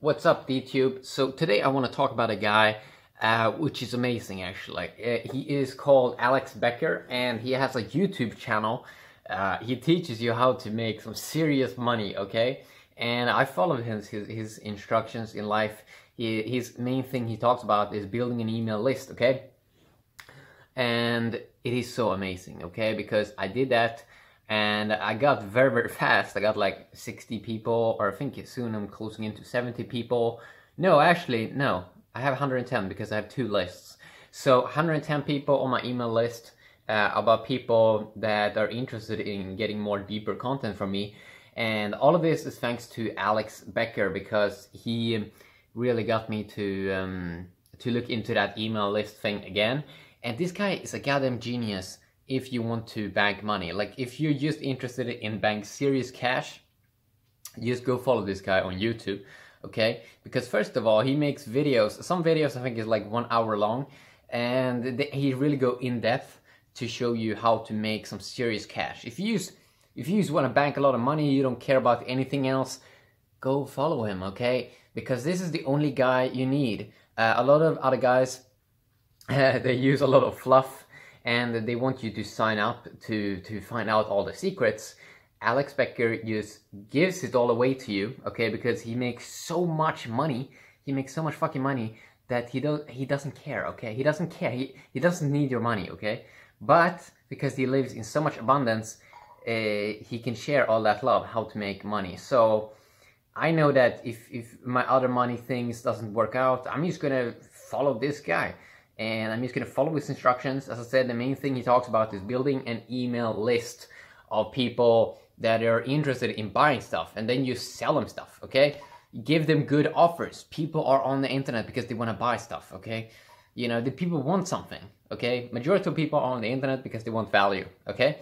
What's up, DTube? So today I want to talk about a guy which is amazing actually. He is called Becker and he has a YouTube channel. He teaches you how to make some serious money, okay? And I followed his instructions in life. His main thing he talks about is building an email list, okay? And it is so amazing, okay? Because I did that and I got very fast. I got like 60 people, or I think soon I'm closing into 70 people. No, actually, no. I have 110 because I have two lists. So 110 people on my email list about people that are interested in getting more deeper content from me. And all of this is thanks to Becker, because he really got me to look into that email list thing again. And this guy is a goddamn genius if you want to bank money. Like, if you're just interested in bank serious cash, just go follow this guy on YouTube, okay? Because first of all, he makes videos. Some videos I think is like 1 hour long, and he really go in depth to show you how to make some serious cash. If you just want to bank a lot of money, you don't care about anything else, go follow him, okay? Because this is the only guy you need. A lot of other guys, they use a lot of fluff, and they want you to sign up to find out all the secrets. Becker just gives it all away to you, okay? Because he makes so much money, he makes so much fucking money that he doesn't care, okay? He doesn't care. He doesn't need your money, okay? But because he lives in so much abundance, he can share all that love, how to make money. So I know that if my other money things doesn't work out, I'm just gonna follow this guy. And I'm just going to follow his instructions. As I said, the main thing he talks about is building an email list of people that are interested in buying stuff, and then you sell them stuff, okay? Give them good offers. People are on the internet because they want to buy stuff, okay? You know, the people want something, okay? Majority of people are on the internet because they want value, okay?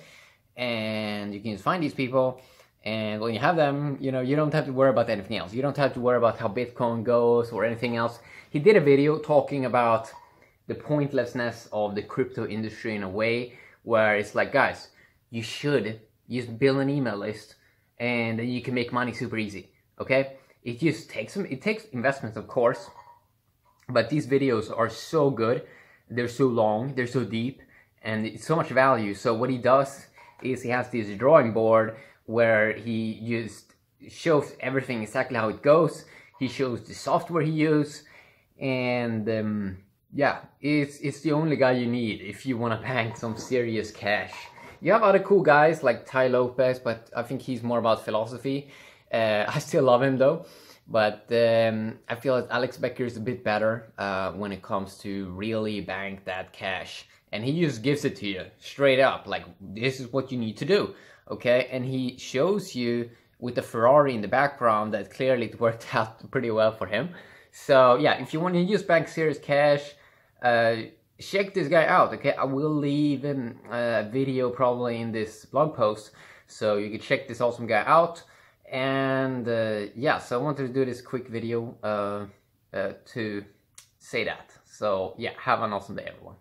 And you can find these people, and when you have them, you know, you don't have to worry about anything else. You don't have to worry about how Bitcoin goes or anything else. He did a video talking about the pointlessness of the crypto industry in a way where it's like, guys, you should just build an email list and then you can make money super easy, okay? It just takes investments, of course, but these videos are so good, they're so long, they're so deep, and it's so much value. So what he does is he has this drawing board where he just shows everything exactly how it goes. He shows the software he uses, and yeah, it's the only guy you need if you want to bank some serious cash. You have other cool guys like Ty Lopez, but I think he's more about philosophy. I still love him though, but I feel that Becker is a bit better when it comes to really bank that cash. And he just gives it to you straight up, like, this is what you need to do, okay? And he shows you with the Ferrari in the background that clearly it worked out pretty well for him. So yeah, if you want to use bank serious cash, check this guy out, okay? I will leave a video probably in this blog post, so you can check this awesome guy out. And yeah, so I wanted to do this quick video to say that. So yeah, have an awesome day, everyone.